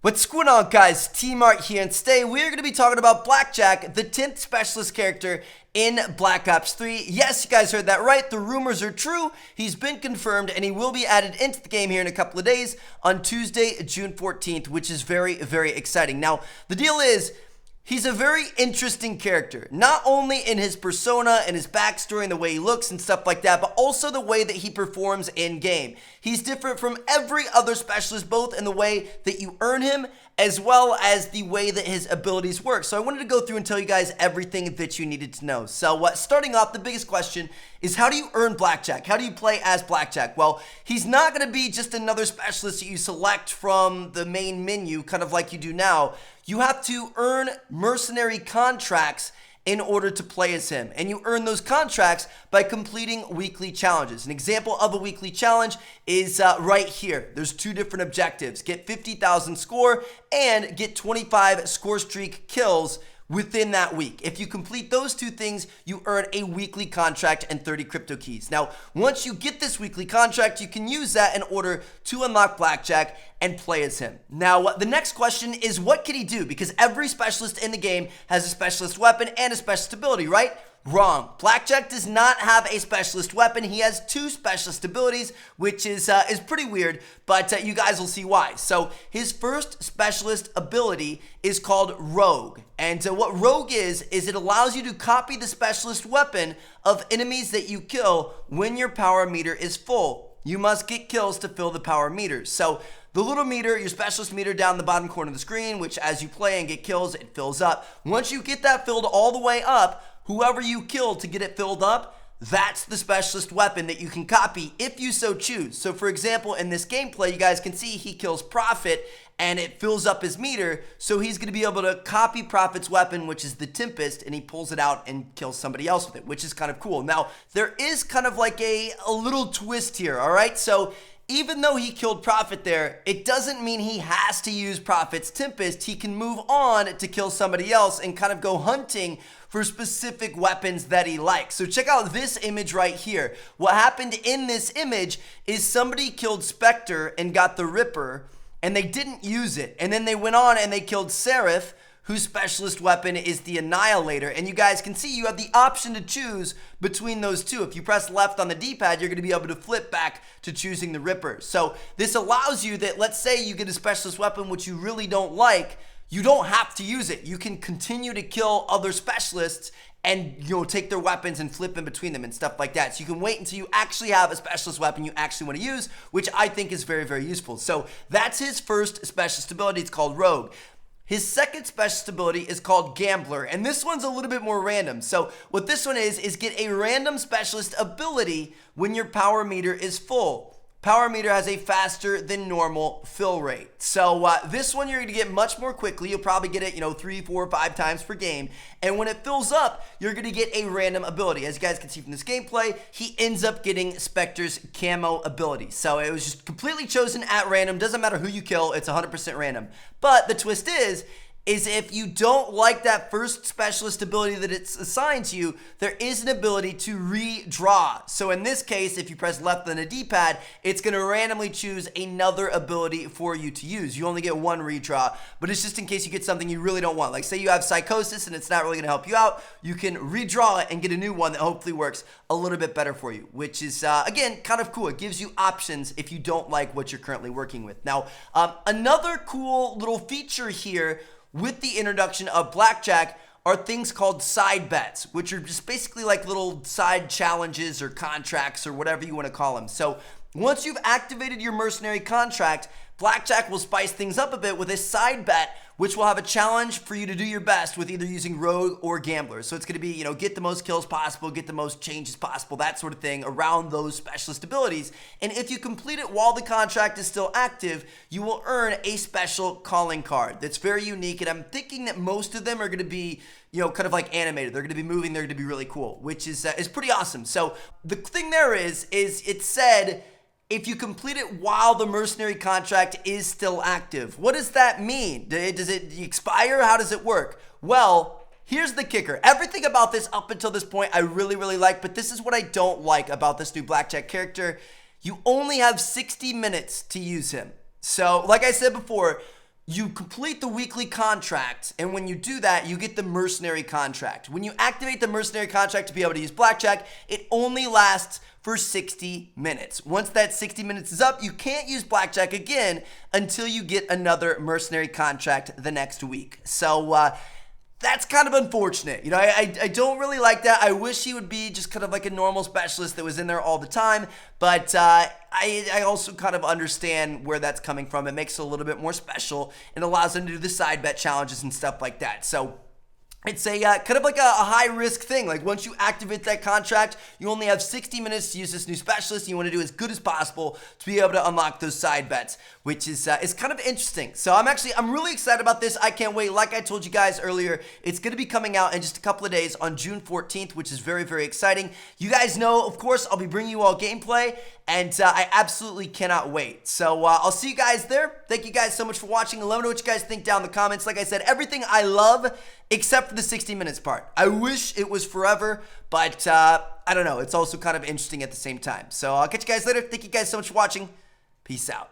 What's going on, guys? T-Mart here, and today we're going to be talking about Blackjack, the 10th specialist character in Black Ops 3. Yes, you guys heard that right. The rumors are true. He's been confirmed, and he will be added into the game here in a couple of days on Tuesday, June 14th, which is very, very exciting. Now, the deal is, he's a very interesting character, not only in his persona and his backstory and the way he looks and stuff like that, but also the way that he performs in-game. He's different from every other specialist, both in the way that you earn him, as well as the way that his abilities work. So I wanted to go through and tell you guys everything that you needed to know. So starting off, the biggest question is, how do you earn Blackjack? How do you play as Blackjack? Well, he's not going to be just another specialist that you select from the main menu, kind of like you do now. You have to earn mercenary contracts in order to play as him. And you earn those contracts by completing weekly challenges. An example of a weekly challenge is right here. There's two different objectives. Get 50,000 score and get 25 score streak kills within that week. If you complete those two things, you earn a weekly contract and 30 crypto keys. Now, once you get this weekly contract, you can use that in order to unlock Blackjack and play as him. Now, the next question is, what can he do? Because every specialist in the game has a specialist weapon and a specialist ability, right? Wrong. Blackjack does not have a specialist weapon. He has two specialist abilities, which is pretty weird, but you guys will see why. So his first specialist ability is called Rogue. And what Rogue is it allows you to copy the specialist weapon of enemies that you kill when your power meter is full. You must get kills to fill the power meters. So the little meter, your specialist meter down the bottom corner of the screen, which as you play and get kills, it fills up. Once you get that filled all the way up, whoever you kill to get it filled up, that's the specialist weapon that you can copy if you so choose. So for example, in this gameplay, you guys can see he kills Prophet and it fills up his meter. So he's going to be able to copy Prophet's weapon, which is the Tempest, and he pulls it out and kills somebody else with it, which is kind of cool. Now, there is kind of like a little twist here, all right? So even though he killed Prophet there, it doesn't mean he has to use Prophet's Tempest. He can move on to kill somebody else and kind of go hunting for specific weapons that he likes. So check out this image right here. What happened in this image is somebody killed Spectre and got the Ripper, and they didn't use it. And then they went on and they killed Seraph, whose specialist weapon is the Annihilator. And you guys can see you have the option to choose between those two. If you press left on the D-pad, you're going to be able to flip back to choosing the Ripper. So this allows you that, let's say you get a specialist weapon which you really don't like, you don't have to use it. You can continue to kill other specialists and take their weapons and flip in between them and stuff like that. So you can wait until you actually have a specialist weapon you actually want to use, which I think is very, very useful. So that's his first specialist ability. It's called Rogue. His second specialist ability is called Gambler, and this one's a little bit more random. So what this one is get a random specialist ability when your power meter is full. Power meter has a faster than normal fill rate. So this one you're going to get much more quickly. You'll probably get it, 3, 4, 5 times per game. And when it fills up, you're going to get a random ability. As you guys can see from this gameplay, he ends up getting Spectre's camo ability. So it was just completely chosen at random. Doesn't matter who you kill. It's 100% random. But the twist is if you don't like that first specialist ability that it's assigned to you, there is an ability to redraw. So in this case, if you press left on the D-pad, it's going to randomly choose another ability for you to use. You only get one redraw, but it's just in case you get something you really don't want. Like say you have Psychosis and it's not really going to help you out, you can redraw it and get a new one that hopefully works a little bit better for you, which is, again, kind of cool. It gives you options if you don't like what you're currently working with. Now, another cool little feature here with the introduction of Blackjack are things called side bets, which are just basically like little side challenges or contracts or whatever you want to call them. So once you've activated your mercenary contract, Blackjack will spice things up a bit with a side bet, which will have a challenge for you to do your best with either using Rogue or Gambler. So it's going to be, get the most kills possible, get the most changes possible, that sort of thing around those specialist abilities. And if you complete it while the contract is still active, you will earn a special calling card that's very unique. And I'm thinking that most of them are going to be, kind of like animated. They're going to be moving. They're going to be really cool, which is pretty awesome. So the thing there is it said, if you complete it while the mercenary contract is still active. What does that mean? Does it expire? How does it work? Well, here's the kicker. Everything about this up until this point I really, really like, but this is what I don't like about this new Blackjack character. You only have 60 minutes to use him. So, like I said before, you complete the weekly contract, and when you do that, you get the mercenary contract. When you activate the mercenary contract to be able to use Blackjack, it only lasts for 60 minutes. Once that 60 minutes is up, you can't use Blackjack again until you get another mercenary contract the next week. So that's kind of unfortunate. You know, I don't really like that. I wish he would be just kind of like a normal specialist that was in there all the time, but I also kind of understand where that's coming from. It makes it a little bit more special and allows them to do the side bet challenges and stuff like that. So it's a kind of like a high risk thing. Like once you activate that contract, you only have 60 minutes to use this new specialist. And you want to do as good as possible to be able to unlock those side bets, which is kind of interesting. So I'm really excited about this. I can't wait. Like I told you guys earlier, it's going to be coming out in just a couple of days on June 14th, which is very, very exciting. You guys know, of course, I'll be bringing you all gameplay, and I absolutely cannot wait. So I'll see you guys there. Thank you guys so much for watching. Let me know what you guys think down in the comments. Like I said, everything I love except for the 60 minutes part. I wish it was forever, but I don't know. It's also kind of interesting at the same time. So I'll catch you guys later. Thank you guys so much for watching. Peace out.